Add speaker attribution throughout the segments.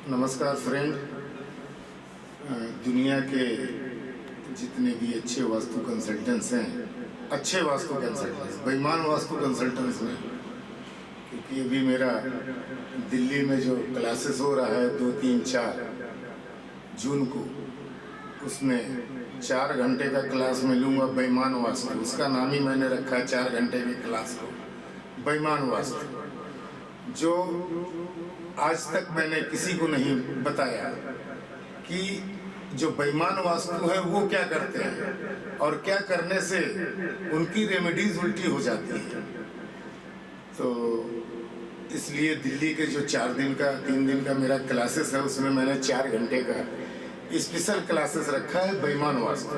Speaker 1: नमस्कार फ्रेंड। दुनिया के जितने भी अच्छे वास्तु कंसल्टेंट्स हैं, अच्छे वास्तु कंसल्टेंट्स, बेईमान वास्तु कंसल्टेंट्स नहीं, क्योंकि अभी मेरा दिल्ली में जो क्लासेस हो रहा है 2, 3, 4 जून को, उसमें 4 घंटे का क्लास में लूँगा बेईमान वास्तु। उसका नाम ही मैंने रखा है 4 घंटे की क्लास को, बेईमान वास्तु, जो आज तक मैंने किसी को नहीं बताया कि जो बेईमान वास्तु है वो क्या करते हैं और क्या करने से उनकी रेमेडीज उल्टी हो जाती है। तो इसलिए दिल्ली के जो 4 दिन का 3 दिन का मेरा क्लासेस है, उसमें मैंने 4 घंटे का स्पेशल क्लासेस रखा है बेईमान वास्तु,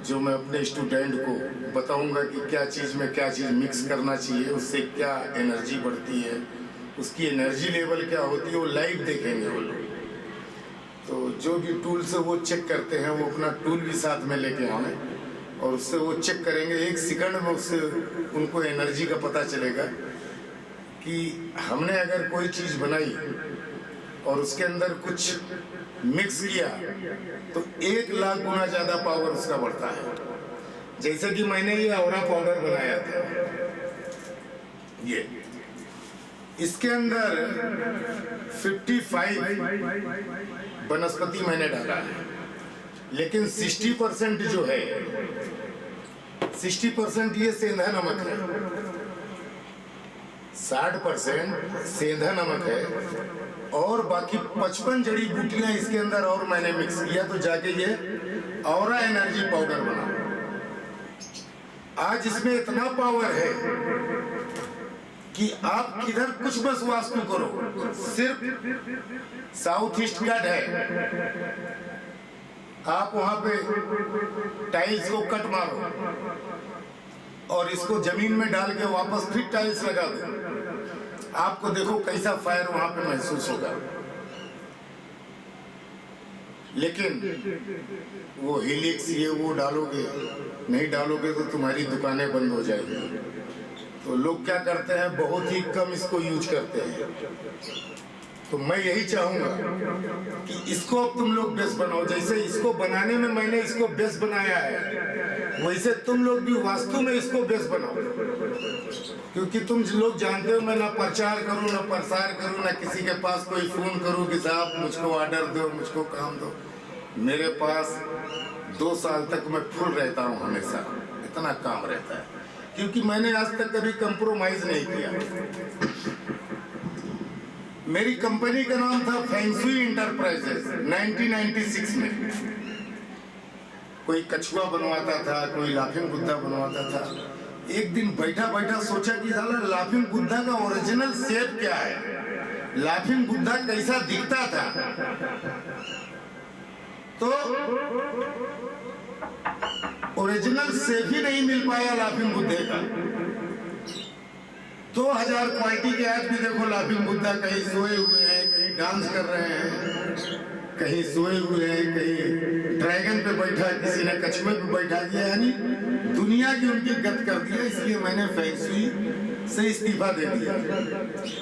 Speaker 1: जो मैं अपने स्टूडेंट को बताऊंगा कि क्या चीज़ में क्या चीज़ मिक्स करना चाहिए, उससे क्या एनर्जी बढ़ती है, उसकी एनर्जी लेवल क्या होती है, वो लाइव देखेंगे वो लोग। तो जो भी टूल से वो चेक करते हैं, वो अपना टूल भी साथ में लेके आए और उससे वो चेक करेंगे। 1 सेकंड में उससे उनको एनर्जी का पता चलेगा कि हमने अगर कोई चीज़ बनाई और उसके अंदर कुछ मिक्स किया तो 1 लाख गुना ज़्यादा पावर उसका बढ़ता है। जैसे कि मैंने ये औरा पाउडर बनाया था, ये इसके अंदर 55 वनस्पति मैंने डाला है, लेकिन 60% जो है, 60% ये सेंधा नमक है, 60% सेंधा नमक है और बाकी 55 जड़ी बूटियां इसके अंदर और मैंने मिक्स किया, तो जाके ये औरा एनर्जी पाउडर बना। आज इसमें इतना पावर है कि आप किधर कुछ बस वास्तु करो, सिर्फ साउथ ईस्ट गढ़ है, आप वहां पे टाइल्स को कट मारो और इसको जमीन में डाल के वापस फिर टाइल्स लगा दो, आपको देखो कैसा फायर वहां पे महसूस होगा। लेकिन वो हेलिक्स ये वो डालोगे, नहीं डालोगे तो तुम्हारी दुकानें बंद हो जाएगी। तो लोग क्या करते हैं, बहुत ही कम इसको यूज करते हैं। तो मैं यही चाहूंगा कि इसको अब तुम लोग बेस्ट बनाओ। जैसे इसको बनाने में मैंने इसको बेस्ट बनाया है, वैसे तुम लोग भी वास्तु में इसको बेस्ट बनाओ, क्योंकि तुम लोग जानते हो मैं ना प्रचार करूं ना प्रसार करूं, ना किसी के पास कोई फोन करूं कि साहब मुझको ऑर्डर दो, मुझको काम दो। मेरे पास 2 साल तक मैं फुल रहता हूं, हमेशा इतना काम रहता है, क्योंकि मैंने आज तक कभी कंप्रोमाइज नहीं किया। मेरी कंपनी का नाम था फेंगशुई इंटरप्राइजेस। 1996 में कोई कछुआ बनवाता था, कोई लाफिंग बुद्धा बनवाता था। एक दिन बैठा बैठा सोचा कि साला लाफिंग बुद्धा का ओरिजिनल शेप क्या है, लाफिंग बुद्धा कैसा दिखता था। तो ओरिजिनल शेप ही नहीं मिल पाया लाफिंग बुद्धे का। 2000 क्वालिटी के आज भी देखो लाफिंग बुद्धा कहीं सोए हुए हैं, कहीं डांस कर रहे हैं, कहीं सोए हुए हैं, कहीं ड्रैगन पे बैठा, किसी ने कछुए पे बैठा दिया, यानी दुनिया की उनकी गत कर दिया। इसलिए मैंने फेंगशुई से इस्तीफा दे दिया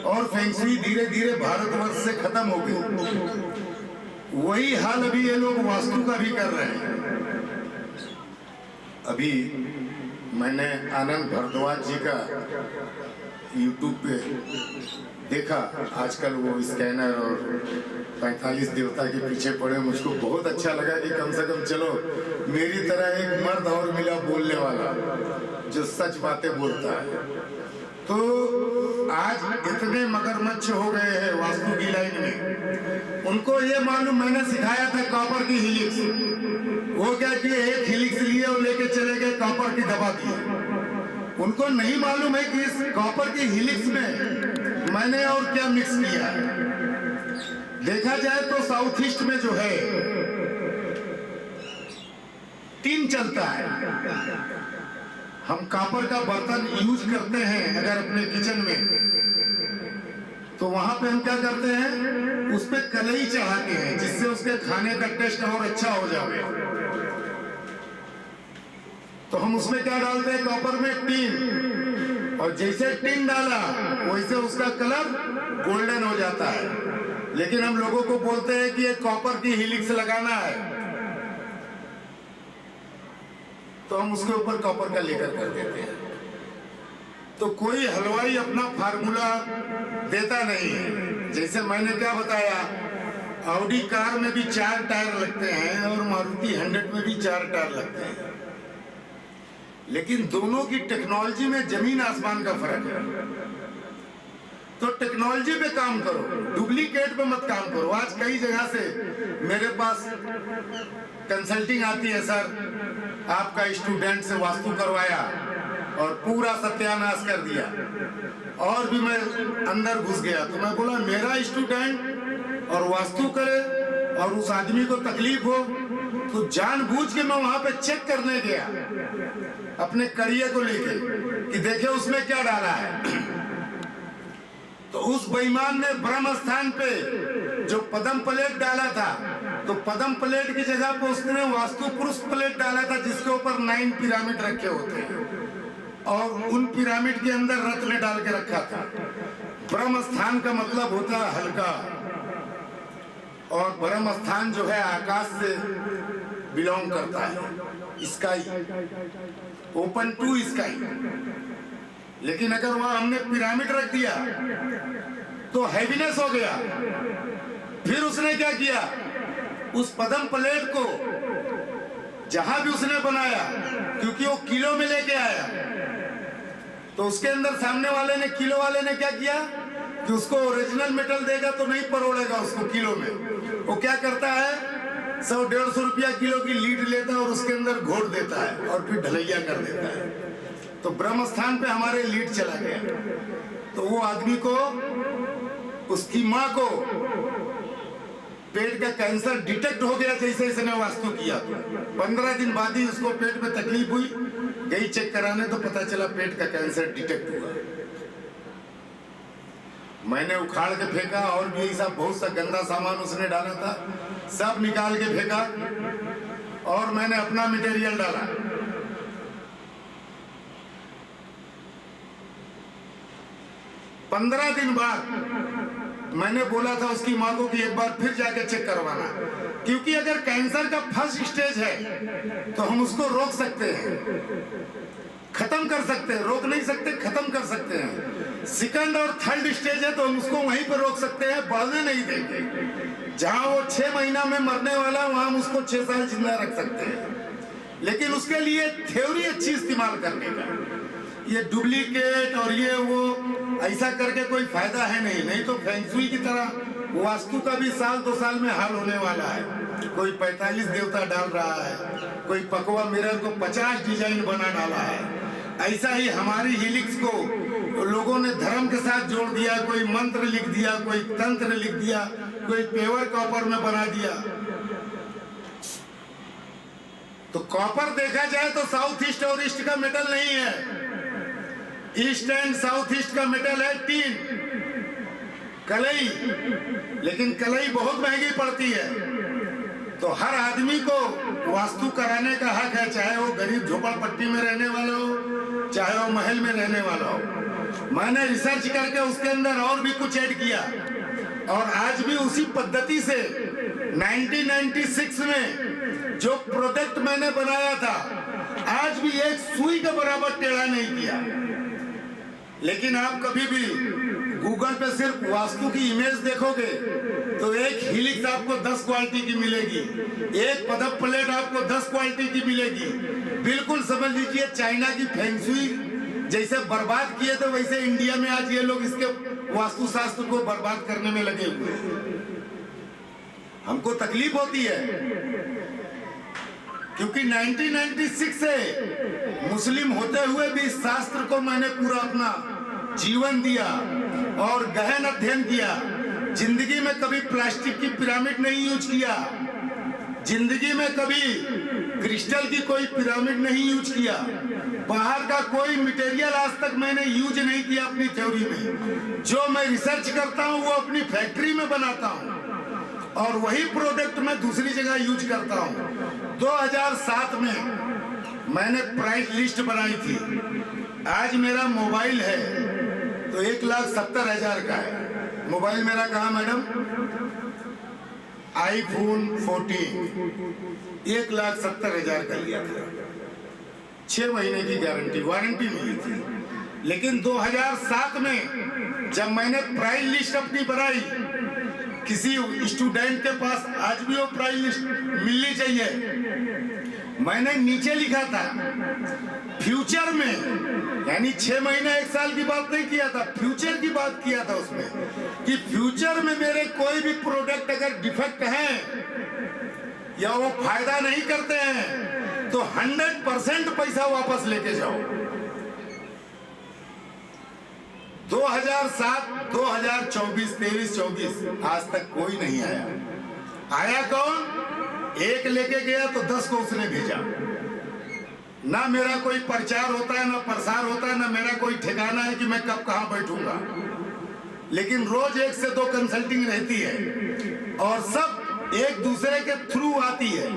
Speaker 1: और फेंगशुई धीरे धीरे भारतवर्ष से खत्म हो गई। वही हाल अभी ये लोग वास्तु का भी कर रहे हैं। अभी मैंने आनंद भारद्वाज जी का YouTube पे देखा, आजकल वो स्कैनर और 45 देवता के पीछे पड़े। मुझको बहुत अच्छा लगा कि कम से कम चलो मेरी तरह एक मर्द और मिला बोलने वाला जो सच बातें बोलता है। तो आज इतने मगरमच्छ हो गए हैं वास्तु की लाइन में, उनको ये मालूम मैंने सिखाया था कॉपर की हिलिक्स, वो क्या किए, एक हिलिक्स लिए और लेके चले गए कॉपर की दबा दी। उनको नहीं मालूम है कि इस कॉपर की हिलिक्स में मैंने और क्या मिक्स किया है। देखा जाए तो साउथ ईस्ट में जो है टीन चलता है, हम कॉपर का बर्तन यूज करते हैं अगर अपने किचन में, तो वहां पे हम क्या करते हैं, उस पे कलई चढ़ाते हैं जिससे उसके खाने का टेस्ट और अच्छा हो जाए। तो हम उसमें क्या डालते हैं, कॉपर में टीन, और जैसे टीन डाला वैसे उसका कलर गोल्डन हो जाता है। लेकिन हम लोगों को बोलते हैं कि ये कॉपर की हेलिक्स लगाना है, तो हम उसके ऊपर कॉपर का लेकर कर देते हैं। तो कोई हलवाई अपना फार्मूला देता नहीं है। जैसे मैंने क्या बताया, ऑडी कार में भी 4 टायर लगते हैं और मारुति 100 में भी 4 टायर लगते हैं, लेकिन दोनों की टेक्नोलॉजी में जमीन आसमान का फर्क है। तो टेक्नोलॉजी पे काम करो, डुप्लीकेट पे मत काम करो। आज कई जगह से मेरे पास कंसल्टिंग आती है, सर आपका स्टूडेंट से वास्तु करवाया और पूरा सत्यानाश कर दिया, और भी मैं अंदर घुस गया। तो मैं बोला मेरा स्टूडेंट और वास्तु करे और उस आदमी को तकलीफ हो, तो जानबूझ के मैं वहां पे चेक करने गया अपने करियर को लेके कि देखे उसमें क्या डाला है। तो उस बेईमान ने ब्रह्म स्थान पे जो पद्म प्लेट डाला था, तो पद्म प्लेट की जगह पे उसने वास्तु पुरुष प्लेट डाला था, जिसके ऊपर 9 पिरामिड रखे होते हैं, और उन पिरामिड के अंदर रत्न डाल के रखा था। ब्रह्म स्थान का मतलब होता है हल्का, और ब्रह्म स्थान जो है आकाश से बिलोंग करता है, स्काई, ओपन टू स्काई। लेकिन अगर वहां हमने पिरामिड रख दिया तो हैवीनेस हो गया। फिर उसने क्या किया, उस पद्म प्लेट को जहां भी उसने बनाया, क्योंकि वो किलो में लेके आया, तो उसके अंदर सामने वाले ने, किलो वाले ने क्या किया कि उसको ओरिजिनल मेटल देगा तो नहीं परोड़ेगा उसको किलो में। वो क्या करता है, 100-150 रुपया किलो की लीड लेता है और उसके अंदर घोट देता है और फिर ढलैया कर देता है। तो ब्रह्म स्थान पे हमारे लीड चला गया। तो वो आदमी को, उसकी माँ को पेट का कैंसर डिटेक्ट हो गया जैसे इसने वास्तु किया। 15 दिन बाद ही उसको पेट में तकलीफ हुई, गई चेक कराने तो पता चला पेट का कैंसर डिटेक्ट हुआ। मैंने उखाड़ के फेंका, और भी ऐसा बहुत सा गंदा सामान उसने डाला था, सब निकाल के फेंका, और मैंने अपना मटेरियल डाला। पंद्रह दिन बाद मैंने बोला था उसकी माँ को कि एक बार फिर जाके चेक करवाना, क्योंकि अगर कैंसर का फर्स्ट स्टेज है तो हम उसको रोक सकते हैं, खत्म कर सकते हैं, रोक नहीं सकते, खत्म कर सकते हैं। सेकंड और थर्ड स्टेज है तो हम उसको वहीं पर रोक सकते हैं, बढ़ने नहीं देंगे। जहां वो 6 महीना में मरने वाला, वहां हम उसको 6 साल जिंदा रख सकते हैं। लेकिन उसके लिए थ्योरी अच्छी इस्तेमाल करने का, ये डुप्लीकेट और ये वो ऐसा करके कोई फायदा है नहीं। नहीं तो फेंगशुई की तरह वास्तु का भी 1-2 साल में हाल होने वाला है। कोई 45 देवता डाल रहा है, कोई पकवा मिरर को 50 डिजाइन बना डाला है। ऐसा ही हमारी हेलिक्स को लोगों ने धर्म के साथ जोड़ दिया, कोई मंत्र लिख दिया, कोई तंत्र लिख दिया, कोई पेवर कॉपर में बना दिया। तो कॉपर देखा जाए तो साउथ ईस्ट और ईस्ट का मेटल नहीं है, ईस्ट एंड साउथ ईस्ट का मेटल है टीन, कलई। लेकिन कलई बहुत महंगी पड़ती है। तो हर आदमी को वास्तु कराने का हक है, चाहे वो गरीब झोपड़पट्टी में रहने वाला हो, चाहे वो महल में रहने वाला हो। मैंने रिसर्च करके उसके अंदर और भी कुछ ऐड किया, और आज भी उसी पद्धति से 1996 में जो प्रोडक्ट मैंने बनाया था, आज भी एक सुई के बराबर टेढ़ा नहीं किया। लेकिन आप कभी भी गूगल पे सिर्फ वास्तु की इमेज देखोगे तो एक हेलिक्स आपको 10 क्वालिटी की मिलेगी, एक पद्म प्लेट आपको 10 क्वालिटी की मिलेगी। बिल्कुल समझ लीजिए चाइना की फेंगशुई जैसे बर्बाद किए थे, वैसे इंडिया में आज ये लोग इसके वास्तु शास्त्र को बर्बाद करने में लगे हुए हैं। हमको तकलीफ होती है क्योंकि 1996 से मुस्लिम होते हुए भी इस शास्त्र को मैंने पूरा अपना जीवन दिया और गहन अध्ययन किया। जिंदगी में कभी प्लास्टिक की पिरामिड नहीं यूज किया, जिंदगी में कभी क्रिस्टल की कोई पिरामिड नहीं यूज किया, बाहर का कोई मटेरियल आज तक मैंने यूज नहीं किया अपनी थ्योरी में। जो मैं रिसर्च करता हूं वो अपनी फैक्ट्री में बनाता हूं और वही प्रोडक्ट मैं दूसरी जगह यूज करता हूं। 2007 में मैंने प्राइस लिस्ट बनाई थी। आज मेरा मोबाइल है तो 1,70,000 का है। मोबाइल मेरा कहाँ मैडम? iPhone 14 1,70,000 का लिया था। 6 महीने की गारंटी वारंटी मिली थी। लेकिन 2007 में जब मैंने प्राइस लिस्ट अपनी बनाई, किसी स्टूडेंट के पास आज भी वो प्राइस लिस्ट मिलनी चाहिए, मैंने नीचे लिखा था फ्यूचर में, यानी 6 महीने 1 साल की बात नहीं किया था, फ्यूचर की बात किया था उसमें, कि फ्यूचर में मेरे कोई भी प्रोडक्ट अगर डिफेक्ट है या वो फायदा नहीं करते हैं तो 100% पैसा वापस लेके जाओ। 2007, 2024, 23, 24 आज तक कोई नहीं आया। आया कौन? एक लेके गया तो 10 को उसने भेजा। ना मेरा कोई प्रचार होता है, ना प्रसार होता है, ना मेरा कोई ठिकाना है कि मैं कब कहां बैठूंगा, लेकिन रोज 1 से 2 कंसल्टिंग रहती है और सब एक दूसरे के थ्रू आती है।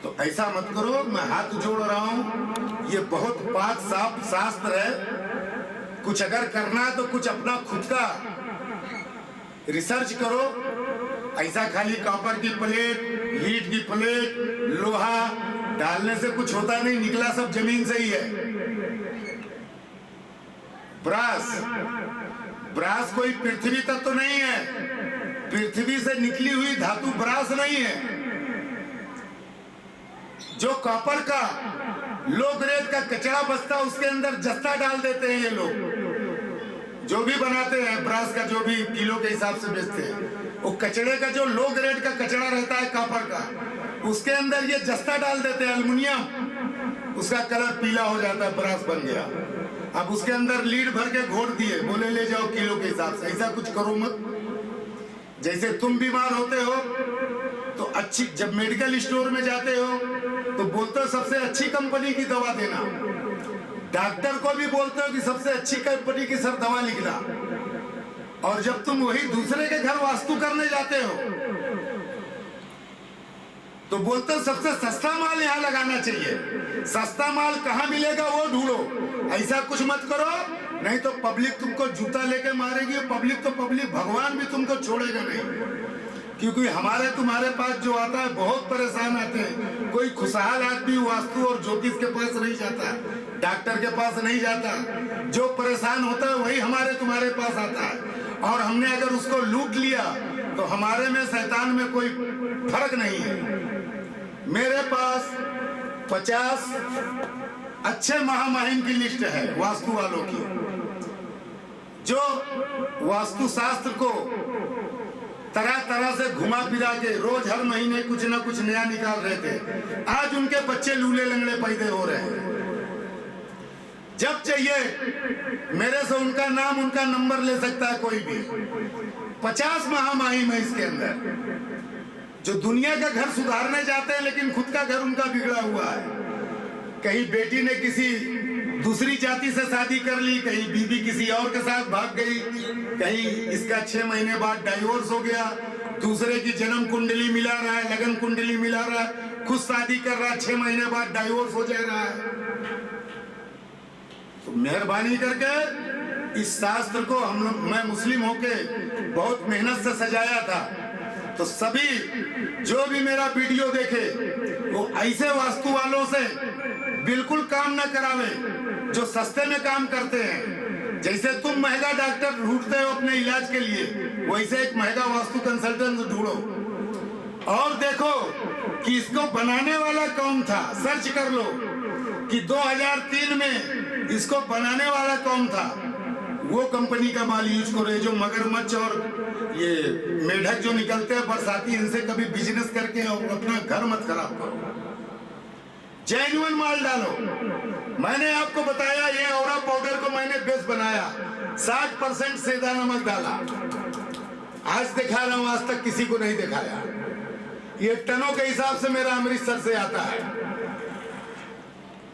Speaker 1: तो ऐसा मत करो, मैं हाथ जोड़ रहा हूं, ये बहुत पाक साफ शास्त्र है। कुछ अगर करना है तो कुछ अपना खुद का रिसर्च करो। ऐसा खाली कॉपर की प्लेट, लीड की प्लेट, लोहा डालने से कुछ होता नहीं, निकला सब जमीन से ही है। ब्रास कोई पृथ्वी तक तो नहीं है, पृथ्वी से निकली हुई धातु ब्रास नहीं है। जो कॉपर का लो ग्रेड का कचरा बचता है उसके अंदर जस्ता डाल देते हैं ये लोग, जो भी बनाते हैं ब्रास का, जो भी किलो के हिसाब से बेचते हैं, वो कचड़े का जो लो ग्रेड का कचरा रहता है कॉपर का, उसके अंदर ये जस्ता डाल देते हैं एल्युमिनियम, उसका कलर पीला हो जाता है, ब्रास बन गया। अब उसके अंदर लीड भर के घोट दिए, बोले ले जाओ किलो के हिसाब से। ऐसा कुछ करो मत। जैसे तुम बीमार होते हो तो अच्छी, जब मेडिकल स्टोर में जाते हो तो बोलते हो सबसे अच्छी कंपनी की दवा देना, डॉक्टर को भी बोलते हो कि सबसे अच्छी कंपनी की सर दवा लिखना, और जब तुम वही दूसरे के घर वास्तु करने जाते हो तो बोलते हो सबसे सस्ता माल यहाँ लगाना चाहिए। सस्ता माल कहाँ मिलेगा वो ढूंढो। ऐसा कुछ मत करो, नहीं तो पब्लिक तुमको जूता लेके मारेगी। पब्लिक तो पब्लिक, भगवान भी तुमको छोड़ेगा नहीं, क्योंकि हमारे तुम्हारे पास जो आता है बहुत परेशान आते हैं। कोई खुशहाल आदमी वास्तु और ज्योतिष के पास नहीं जाता, डॉक्टर के पास नहीं जाता। जो परेशान होता है वही हमारे तुम्हारे पास आता है, और हमने अगर उसको लूट लिया तो हमारे में शैतान में कोई फर्क नहीं है। मेरे पास 50 अच्छे महामहिम की लिस्ट है वास्तु वालों की, जो वास्तु शास्त्र को तरह तरह से घुमा फिरा के रोज हर महीने कुछ ना कुछ नया निकाल रहे थे। आज उनके बच्चे लूले लंगड़े पैदा हो रहे हैं। जब चाहिए मेरे से उनका नाम, उनका नंबर ले सकता है कोई भी। 50 महामहिम है इसके अंदर, जो दुनिया का घर सुधारने जाते हैं लेकिन खुद का घर उनका बिगड़ा हुआ है। कहीं बेटी ने किसी दूसरी जाति से शादी कर ली, कहीं बीबी किसी और के साथ भाग गई, कहीं इसका 6 महीने बाद डाइवोर्स हो गया, दूसरे की जन्म कुंडली मिला रहा है, लगन कुंडली मिला रहा है, खुद शादी कर रहा है, 6 महीने बाद डाइवोर्स हो जा रहा है। तो मेहरबानी करके इस शास्त्र को मैं मुस्लिम होके बहुत मेहनत से सजाया था, तो सभी जो भी मेरा वीडियो देखे वो ऐसे वास्तु वालों से बिल्कुल काम न करावे जो सस्ते में काम करते हैं। जैसे तुम महंगा डॉक्टर ढूंढते हो अपने इलाज के लिए, वैसे एक महंगा वास्तु कंसल्टेंट ढूंढो और देखो कि इसको बनाने वाला कौन था। सर्च कर लो कि 2003 में इसको बनाने वाला कौन था, वो कंपनी का माल यूज करो। जो मगरमच्छ और ये मेढक जो निकलते हैं बरसाती, इनसे कभी बिजनेस करके और अपना घर मत खराब करो। जेन्युइन माल डालो। मैंने आपको बताया ये औरा पाउडर को मैंने बेस बनाया, 60% सेंधा नमक डाला। आज दिखा रहा हूं, आज तक किसी को नहीं दिखाया। ये टनों के हिसाब से मेरा अमृतसर से आता है,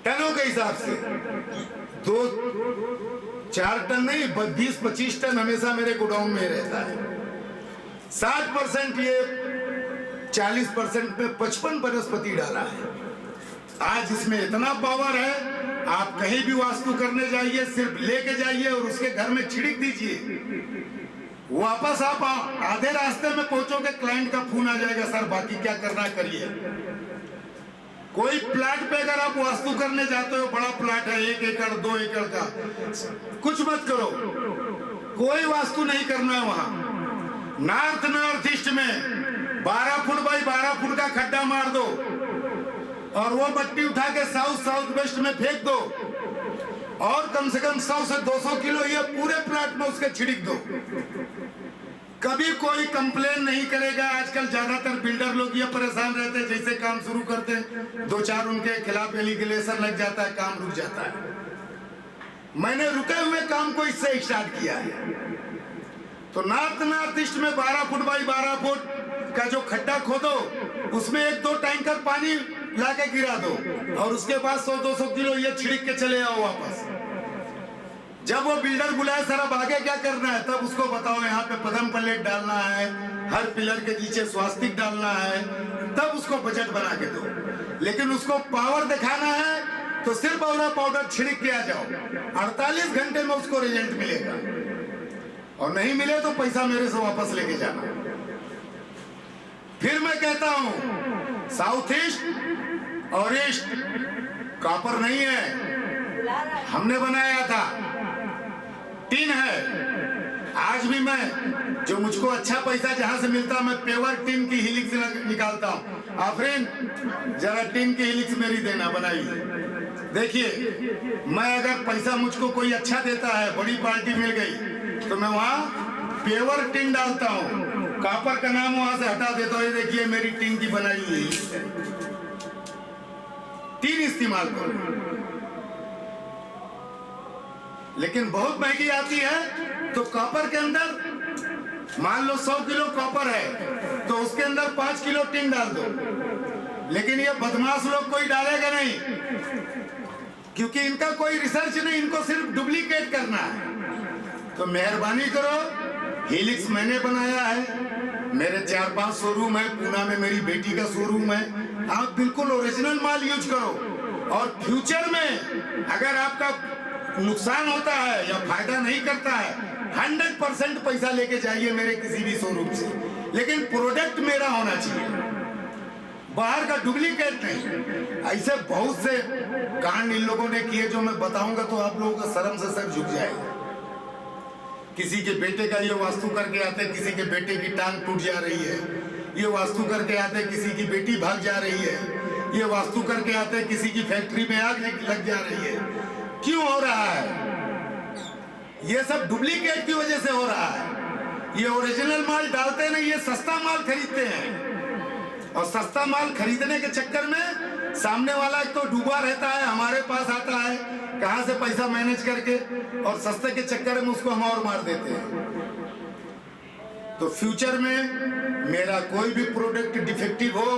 Speaker 1: टनों के हिसाब से 2-4 टन नहीं, 20-25 टन हमेशा मेरे गोडाउन में रहता है। 60% ये, 40% पे 55 वनस्पति डाला है। आज इसमें इतना पावर है आप कहीं भी वास्तु करने जाइए, सिर्फ लेके जाइए और उसके घर में छिड़क दीजिए। वापस आप आधे रास्ते में पहुंचोगे, क्लाइंट का फोन आ जाएगा, सर बाकी क्या करना करिए। कोई प्लाट पे अगर आप वास्तु करने जाते हो, बड़ा प्लाट है 1 एकड़ 2 एकड़ का, कुछ मत करो, कोई वास्तु नहीं करना है वहां। नॉर्थ ईस्ट में 12 फुट बाई 12 फुट का खड्डा मार दो और वो मट्टी उठा के साउथ वेस्ट में फेंक दो और कम से कम 100 से 200 किलो ये पूरे प्लाट में उसके छिड़क दो। कभी कोई कंप्लेन नहीं करेगा। आजकल ज्यादातर बिल्डर लोग ये परेशान रहते हैं, जैसे काम शुरू करते हैं 2-4 उनके खिलाफ एलिगेशन लग जाता है, काम रुक जाता है। मैंने रुके हुए काम को इससे स्टार्ट किया है। तो नॉर्थ ईस्ट में 12 फुट बाई 12 फुट का जो खड्डा खोदो, उसमें 1-2 टैंकर पानी लाके गिरा दो और उसके बाद 100-200 किलो ये छिड़क के चले आओ वापस। जब वो बिल्डर बुलाए, सर अब आगे क्या करना है, तब उसको बताओ यहाँ पे पदम प्लेट डालना है, हर पिलर के नीचे स्वास्तिक डालना है, तब उसको बजट बना के दो। लेकिन उसको पावर दिखाना है तो सिर्फ औरा पाउडर छिड़क के आ जाओ, 48 घंटे में उसको रिजल्ट मिलेगा। और नहीं मिले तो पैसा मेरे से वापस लेके जाना। फिर मैं कहता हूं, साउथ ईस्ट और ईस्ट कॉपर नहीं है, हमने बनाया था, टिन है। आज भी मैं जो मुझको अच्छा पैसा जहां से मिलता, मैं पेवर टिन की हिलिक्स निकालता हूं। आफरीन जरा टिन की हिलिक्स मेरी देना बनाई। देखिए, मैं अगर पैसा मुझको कोई अच्छा देता है, बड़ी पार्टी मिल गई, तो मैं वहां पेवर टिन डालता हूं, कॉपर का नाम वहां से हटा देता हूं। ये देखिए मेरी टिन की बनाई हुई टिन इस्तेमाल करो। लेकिन बहुत महंगी आती है, तो कॉपर के अंदर मान लो 100 किलो कॉपर है तो उसके अंदर 5 किलो टिन डाल दो। लेकिन ये बदमाश लोग कोई डालेगा नहीं, क्योंकि इनका कोई रिसर्च नहीं, इनको सिर्फ डुप्लीकेट करना है। तो मेहरबानी करो, हिलिक्स मैंने बनाया है, मेरे 4-5 शोरूम है, पूना में मेरी बेटी का शोरूम है। आप बिल्कुल ओरिजिनल माल यूज करो और फ्यूचर में अगर आपका नुकसान होता है या फायदा नहीं करता है, 100% पैसा लेके जाइए मेरे किसी भी शोरूम से, लेकिन प्रोडक्ट मेरा होना चाहिए, बाहर का डुप्लीकेट नहीं। ऐसे बहुत से कांड इन लोगों ने किए जो मैं बताऊंगा तो आप लोगों का शर्म से सर झुक जाएगा। किसी के बेटे का ये वास्तु करके आते, किसी के बेटे की टांग टूट जा रही है, ये वास्तु करके आते किसी की बेटी भाग जा रही है, ये वास्तु करके आते किसी की फैक्ट्री में आग लग जा रही है। क्यों हो रहा है? ये सब डुप्लीकेट की वजह से हो रहा है। ये ओरिजिनल माल डालते नहीं, ये सस्ता माल खरीदते हैं और सस्ता माल खरीदने के चक्कर में सामने वाला एक तो डूबा रहता है, हमारे पास आता है कहां से पैसा मैनेज करके, और सस्ते के चक्कर में उसको हम और मार देते हैं। तो फ्यूचर में मेरा कोई भी प्रोडक्ट डिफेक्टिव हो,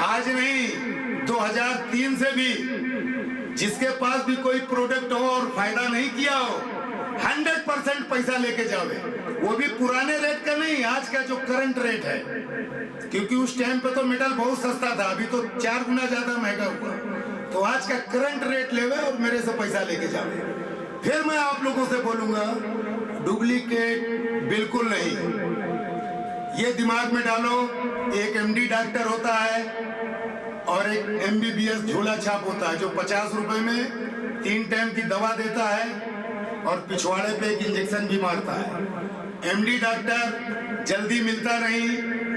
Speaker 1: आज नहीं 2003 से भी जिसके पास भी कोई प्रोडक्ट हो और फायदा नहीं किया हो, 100% पैसा लेके जावे, वो भी पुराने रेट का नहीं, आज का जो करंट रेट है, क्योंकि उस टाइम पे तो मेटल बहुत सस्ता था, अभी तो 4 गुना ज्यादा महंगा हुआ। तो आज का करंट रेट लेवे और मेरे से पैसा लेके जावे। फिर मैं आप लोगों से बोलूंगा, डुप्लीकेट बिल्कुल नहीं, ये दिमाग में डालो। एक MD डॉक्टर होता है और एक MBBS झोला छाप होता है, जो 50 रुपए में 3 टाइम की दवा देता है और पिछवाड़े पे एक इंजेक्शन भी मारता है। MD डॉक्टर जल्दी मिलता नहीं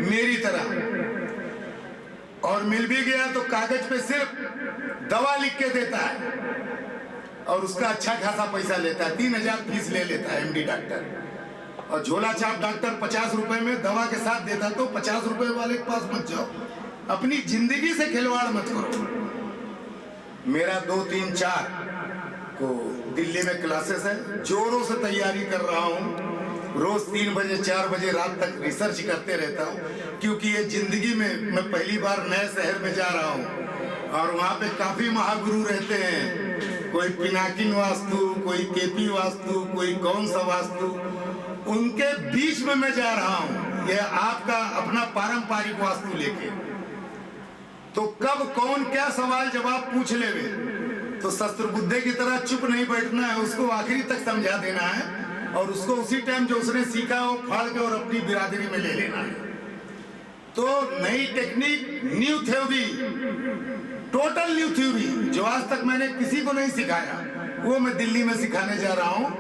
Speaker 1: मेरी तरह, और मिल भी गया तो कागज पे सिर्फ दवा लिख के देता है और उसका अच्छा खासा पैसा लेता है, 3000 फीस ले लेता है MD डॉक्टर। और झोला छाप डॉक्टर 50 रुपए में दवा के साथ देता, तो 50 रुपए वाले के पास मत जाओ, अपनी जिंदगी से खिलवाड़ मत करो। मेरा 2, 3, 4 को दिल्ली में क्लासेस है, जोरों से तैयारी कर रहा हूँ, रोज 3 बजे 4 बजे रात तक रिसर्च करते रहता हूँ, क्योंकि ये जिंदगी में मैं पहली बार नए शहर में जा रहा हूँ और वहाँ पे काफी महागुरु रहते हैं, कोई पिनाकिन वास्तु, कोई केपी वास्तु, कोई कौन सा वास्तु, उनके बीच में मैं जा रहा हूँ, ये आपका अपना पारंपरिक वास्तु लेके। तो कब कौन क्या सवाल जवाब पूछ लेवे, तो शस्त्र बुद्धे की तरह चुप नहीं बैठना है, उसको आखिरी तक समझा देना है और उसको उसी टाइम जो उसने सीखा वो फाड़ के और अपनी बिरादरी में ले लेना है। तो नई technique, new theory, total new theory जो आज तक मैंने किसी को नहीं सिखाया, वो मैं दिल्ली में सिखाने जा रहा हूँ।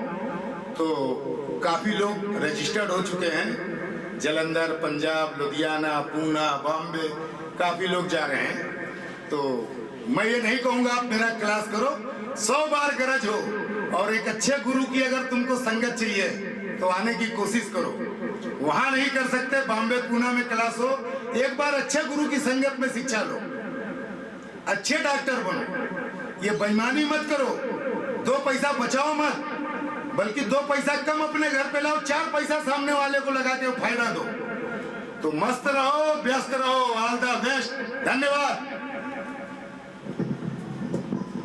Speaker 1: तो काफी लोग रजिस्टर्ड हो चुके हैं, जालंधर, पंजाब, लुधियाना, पूना, बॉम्बे, काफी लोग जा रहे हैं। तो मैं ये नहीं कहूंगा आप मेरा क्लास करो, 100 बार गरज हो और एक अच्छे गुरु की अगर तुमको संगत चाहिए तो आने की कोशिश करो। वहां नहीं कर सकते, बॉम्बे, पूना में क्लास हो, एक बार अच्छे गुरु की संगत में शिक्षा लो, अच्छे डॉक्टर बनो। ये बेईमानी मत करो, 2 पैसा बचाओ मत, बल्कि 2 पैसा कम अपने घर पे लाओ, 4 पैसा सामने वाले को लगा के फायदा दो। तो मस्त रहो, व्यस्त रहो। ऑल द बेस्ट, धन्यवाद।